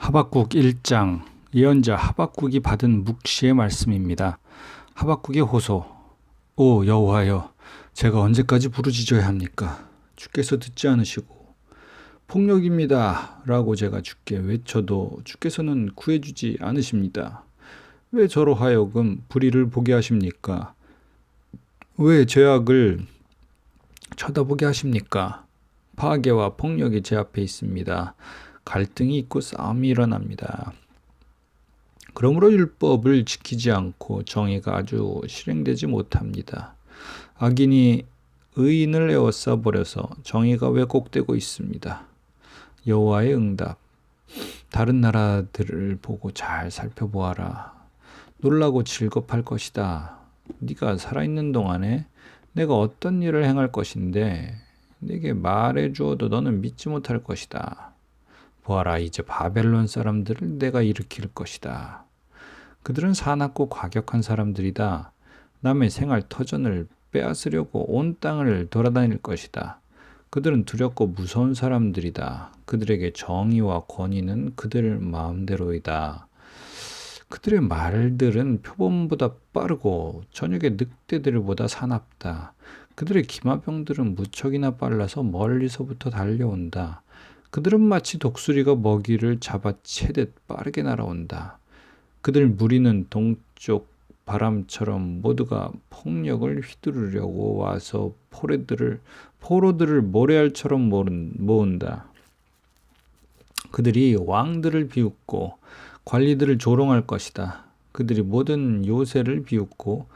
하박국 1장 예언자 하박국이 받은 묵시의 말씀입니다. 하박국의 호소. 오 여호와여, 제가 언제까지 부르짖어야 합니까? 주께서 듣지 않으시고 폭력입니다 라고 제가 주께 외쳐도 주께서는 구해주지 않으십니다. 왜 저로 하여금 불의를 보게 하십니까? 왜 죄악을 쳐다보게 하십니까? 파괴와 폭력이 제 앞에 있습니다. 갈등이 있고 싸움이 일어납니다. 그러므로 율법을 지키지 않고 정의가 아주 실행되지 못합니다. 악인이 의인을 에워싸 버려서 정의가 왜곡되고 있습니다. 여호와의 응답. 다른 나라들을 보고 잘 살펴보아라. 놀라고 즐겁할 것이다. 네가 살아있는 동안에 내가 어떤 일을 행할 것인데 네게 말해 주어도 너는 믿지 못할 것이다. 보아라, 이제 바벨론 사람들을 내가 일으킬 것이다. 그들은 사납고 과격한 사람들이다. 남의 생활 터전을 빼앗으려고 온 땅을 돌아다닐 것이다. 그들은 두렵고 무서운 사람들이다. 그들에게 정의와 권위는 그들 마음대로이다. 그들의 말들은 표범보다 빠르고 저녁의 늑대들보다 사납다. 그들의 기마병들은 무척이나 빨라서 멀리서부터 달려온다. 그들은 마치 독수리가 먹이를 잡아채듯 빠르게 날아온다. 그들 무리는 동쪽 바람처럼 모두가 폭력을 휘두르려고 와서 포로들을 모래알처럼 모은다. 그들이 왕들을 비웃고 관리들을 조롱할 것이다. 그들이 모든 요새를 비웃고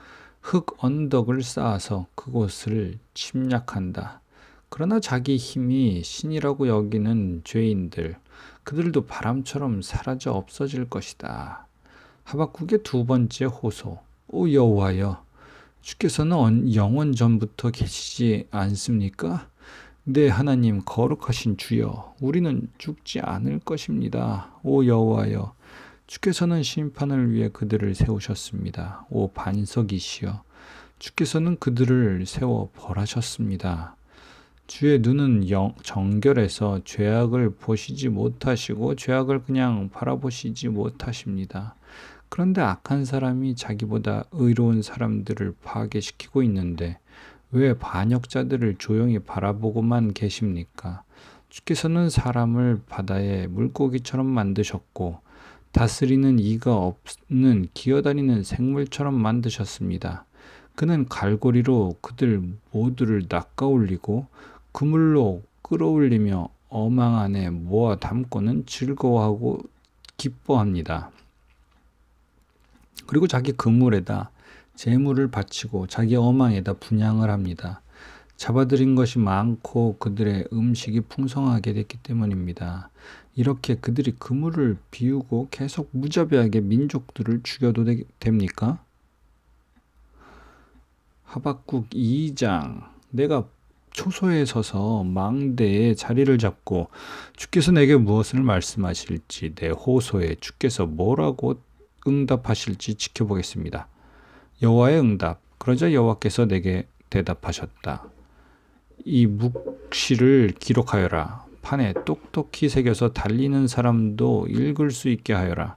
흙 언덕을 쌓아서 그곳을 침략한다. 그러나 자기 힘이 신이라고 여기는 죄인들, 그들도 바람처럼 사라져 없어질 것이다. 하박국의 두 번째 호소. 오 여호와여, 주께서는 영원 전부터 계시지 않습니까? 네 하나님 거룩하신 주여, 우리는 죽지 않을 것입니다. 오 여호와여, 주께서는 심판을 위해 그들을 세우셨습니다. 오 반석이시여, 주께서는 그들을 세워 벌하셨습니다. 주의 눈은 정결해서 죄악을 보시지 못하시고 죄악을 그냥 바라보시지 못하십니다. 그런데 악한 사람이 자기보다 의로운 사람들을 파괴시키고 있는데 왜 반역자들을 조용히 바라보고만 계십니까? 주께서는 사람을 바다의 물고기처럼 만드셨고 다스리는 이가 없는 기어다니는 생물처럼 만드셨습니다. 그는 갈고리로 그들 모두를 낚아올리고 그물로 끌어올리며 어망 안에 모아 담고는 즐거워하고 기뻐합니다. 그리고 자기 그물에다 재물을 바치고 자기 어망에다 분향을 합니다. 잡아들인 것이 많고 그들의 음식이 풍성하게 됐기 때문입니다. 이렇게 그들이 그물을 비우고 계속 무자비하게 민족들을 죽여도 됩니까? 하박국 2장. 내가 초소에 서서 망대에 자리를 잡고 주께서 내게 무엇을 말씀하실지 내 호소에 주께서 뭐라고 응답하실지 지켜보겠습니다. 여호와의 응답. 그러자 여호와께서 내게 대답하셨다. 이 묵시를 기록하여라. 판에 똑똑히 새겨서 달리는 사람도 읽을 수 있게 하여라.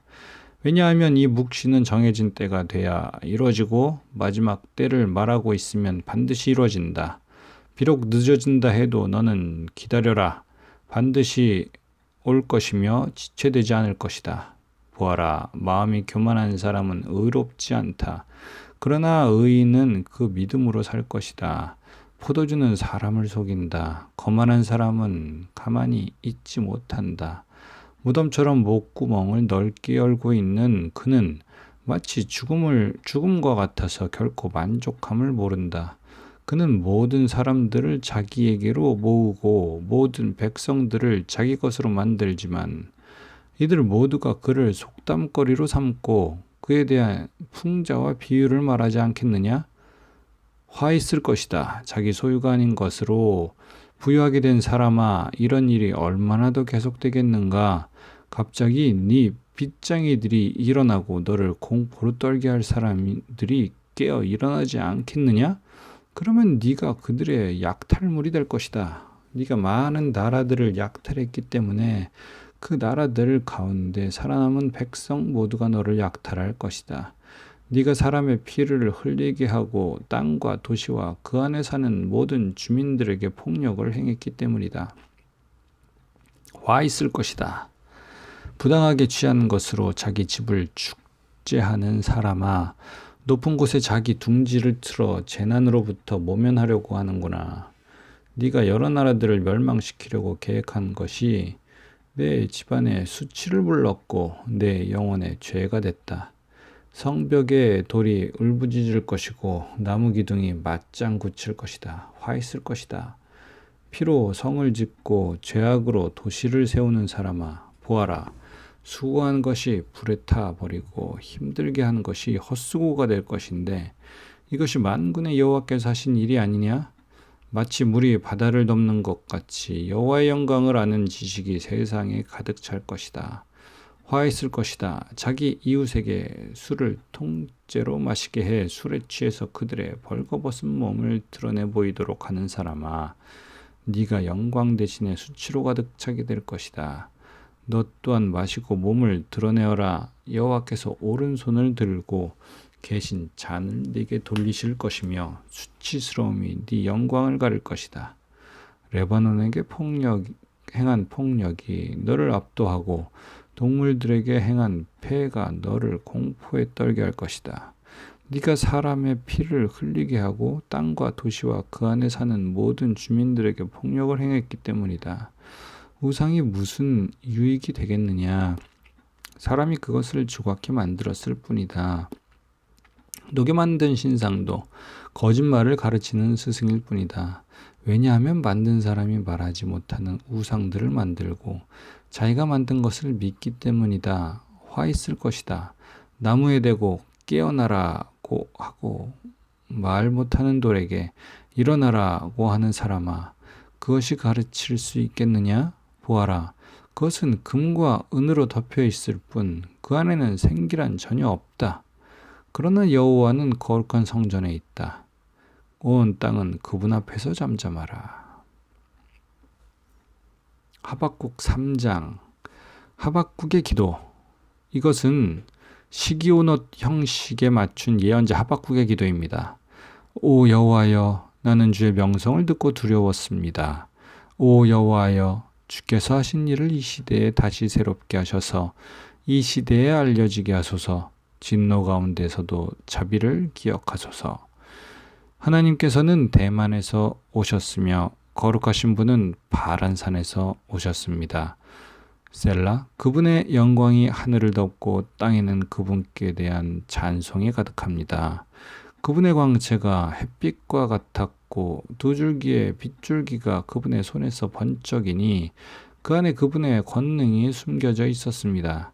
왜냐하면 이 묵시는 정해진 때가 돼야 이루어지고 마지막 때를 말하고 있으면 반드시 이루어진다. 비록 늦어진다 해도 너는 기다려라. 반드시 올 것이며 지체되지 않을 것이다. 보아라, 마음이 교만한 사람은 의롭지 않다. 그러나 의인은 그 믿음으로 살 것이다. 포도주는 사람을 속인다. 거만한 사람은 가만히 있지 못한다. 무덤처럼 목구멍을 넓게 열고 있는 그는 마치 죽음과 같아서 결코 만족함을 모른다. 그는 모든 사람들을 자기에게로 모으고 모든 백성들을 자기 것으로 만들지만 이들 모두가 그를 속담거리로 삼고 그에 대한 풍자와 비유를 말하지 않겠느냐? 화 있을 것이다. 자기 소유가 아닌 것으로 부유하게 된 사람아, 이런 일이 얼마나 더 계속되겠는가? 갑자기 네 빚쟁이들이 일어나고 너를 공포로 떨게 할 사람들이 깨어 일어나지 않겠느냐? 그러면 네가 그들의 약탈물이 될 것이다. 네가 많은 나라들을 약탈했기 때문에 그 나라들 가운데 살아남은 백성 모두가 너를 약탈할 것이다. 네가 사람의 피를 흘리게 하고 땅과 도시와 그 안에 사는 모든 주민들에게 폭력을 행했기 때문이다. 화 있을 것이다. 부당하게 취한 것으로 자기 집을 축제하는 사람아, 높은 곳에 자기 둥지를 틀어 재난으로부터 모면하려고 하는구나. 네가 여러 나라들을 멸망시키려고 계획한 것이 내 집안에 수치를 불렀고 내 영혼의 죄가 됐다. 성벽에 돌이 울부짖을 것이고 나무 기둥이 맞장구 칠 것이다. 화 있을 것이다. 피로 성을 짓고 죄악으로 도시를 세우는 사람아, 보아라. 수고한 것이 불에 타 버리고 힘들게 한 것이 헛수고가 될 것인데 이것이 만군의 여호와께서 하신 일이 아니냐? 마치 물이 바다를 덮는 것 같이 여호와의 영광을 아는 지식이 세상에 가득 찰 것이다. 화 있을 것이다. 자기 이웃에게 술을 통째로 마시게 해 술에 취해서 그들의 벌거벗은 몸을 드러내 보이도록 하는 사람아, 네가 영광 대신에 수치로 가득 차게 될 것이다. 너 또한 마시고 몸을 드러내어라. 여호와께서 오른손을 들고 계신 잔을 네게 돌리실 것이며 수치스러움이 네 영광을 가릴 것이다. 레바논에게 행한 폭력이 너를 압도하고 동물들에게 행한 폐해가 너를 공포에 떨게 할 것이다. 네가 사람의 피를 흘리게 하고 땅과 도시와 그 안에 사는 모든 주민들에게 폭력을 행했기 때문이다. 우상이 무슨 유익이 되겠느냐? 사람이 그것을 조각해 만들었을 뿐이다. 녹여 만든 신상도 거짓말을 가르치는 스승일 뿐이다. 왜냐하면 만든 사람이 말하지 못하는 우상들을 만들고 자기가 만든 것을 믿기 때문이다. 화 있을 것이다. 나무에 대고 깨어나라고 하고 말 못하는 돌에게 일어나라고 하는 사람아, 그것이 가르칠 수 있겠느냐? 보아라. 그것은 금과 은으로 덮여 있을 뿐 그 안에는 생기란 전혀 없다. 그러나 여호와는 거룩한 성전에 있다. 온 땅은 그분 앞에서 잠잠하라. 하박국 3장. 하박국의 기도. 이것은 시기온옷 형식에 맞춘 예언자 하박국의 기도입니다. 오 여호와여, 나는 주의 명성을 듣고 두려웠습니다. 오 여호와여, 주께서 하신 일을 이 시대에 다시 새롭게 하셔서 이 시대에 알려지게 하소서. 진노 가운데서도 자비를 기억하소서. 하나님께서는 대만에서 오셨으며 거룩하신 분은 바란산에서 오셨습니다. 셀라. 그분의 영광이 하늘을 덮고 땅에는 그분께 대한 찬송이 가득합니다. 그분의 광채가 햇빛과 같았고 두 줄기의 빗줄기가 그분의 손에서 번쩍이니 그 안에 그분의 권능이 숨겨져 있었습니다.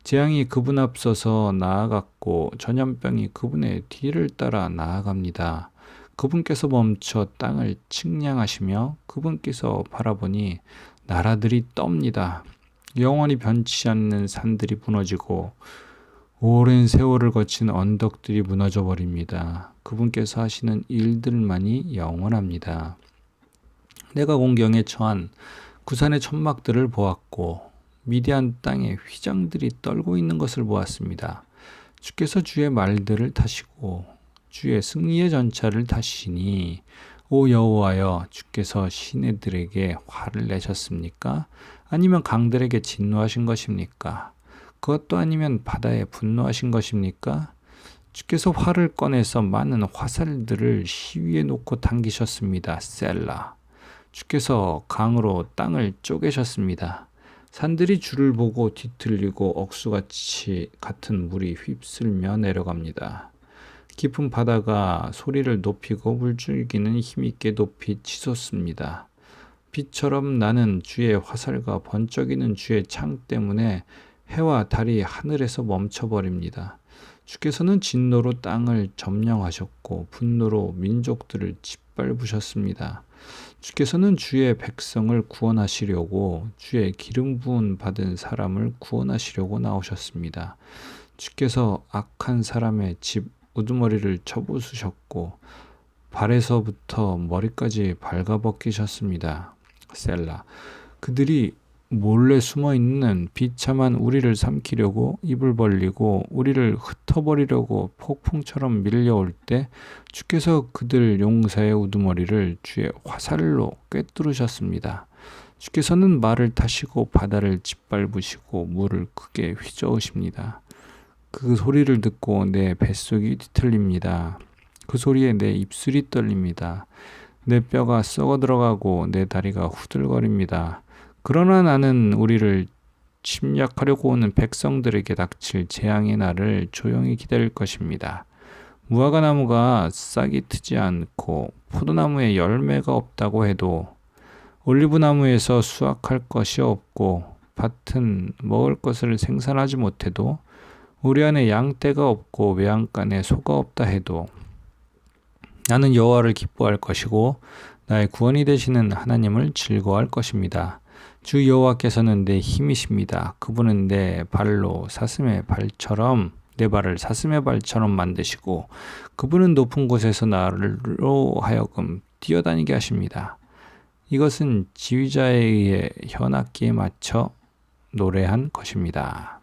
재앙이 그분 앞서서 나아갔고 전염병이 그분의 뒤를 따라 나아갑니다. 그분께서 멈춰 땅을 측량하시며 그분께서 바라보니 나라들이 떱니다. 영원히 변치 않는 산들이 무너지고 오랜 세월을 거친 언덕들이 무너져 버립니다. 그분께서 하시는 일들만이 영원합니다. 내가 공경에 처한 구산의 천막들을 보았고 미디안 땅의 휘장들이 떨고 있는 것을 보았습니다. 주께서 주의 말들을 타시고 주의 승리의 전차를 타시니 오 여호와여, 주께서 시내들에게 화를 내셨습니까? 아니면 강들에게 진노하신 것입니까? 그것도 아니면 바다에 분노하신 것입니까? 주께서 활을 꺼내서 많은 화살들을 시위에 놓고 당기셨습니다. 셀라. 주께서 강으로 땅을 쪼개셨습니다. 산들이 주를 보고 뒤틀리고 억수같이 같은 물이 휩쓸며 내려갑니다. 깊은 바다가 소리를 높이고 물줄기는 힘있게 높이 치솟습니다. 빛처럼 나는 주의 화살과 번쩍이는 주의 창 때문에 해와 달이 하늘에서 멈춰버립니다. 주께서는 진노로 땅을 점령하셨고 분노로 민족들을 짓밟으셨습니다. 주께서는 주의 백성을 구원하시려고 주의 기름 부은 받은 사람을 구원하시려고 나오셨습니다. 주께서 악한 사람의 집 우두머리를 쳐부수셨고 발에서부터 머리까지 발가벗기셨습니다. 셀라. 그들이 몰래 숨어있는 비참한 우리를 삼키려고 입을 벌리고 우리를 흩어버리려고 폭풍처럼 밀려올 때 주께서 그들 용사의 우두머리를 주의 화살로 꿰뚫으셨습니다. 주께서는 말을 타시고 바다를 짓밟으시고 물을 크게 휘저으십니다. 그 소리를 듣고 내 뱃속이 뒤틀립니다. 그 소리에 내 입술이 떨립니다. 내 뼈가 썩어 들어가고 내 다리가 후들거립니다. 그러나 나는 우리를 침략하려고 오는 백성들에게 닥칠 재앙의 날을 조용히 기다릴 것입니다. 무화과 나무가 싹이 트지 않고 포도나무에 열매가 없다고 해도 올리브 나무에서 수확할 것이 없고 밭은 먹을 것을 생산하지 못해도 우리 안에 양떼가 없고 외양간에 소가 없다 해도 나는 여호와를 기뻐할 것이고 나의 구원이 되시는 하나님을 즐거워할 것입니다. 주 여호와께서는 내 힘이십니다. 그분은 내 발을 사슴의 발처럼 만드시고 그분은 높은 곳에서 나로 하여금 뛰어다니게 하십니다. 이것은 지휘자에 의해 현악기에 맞춰 노래한 것입니다.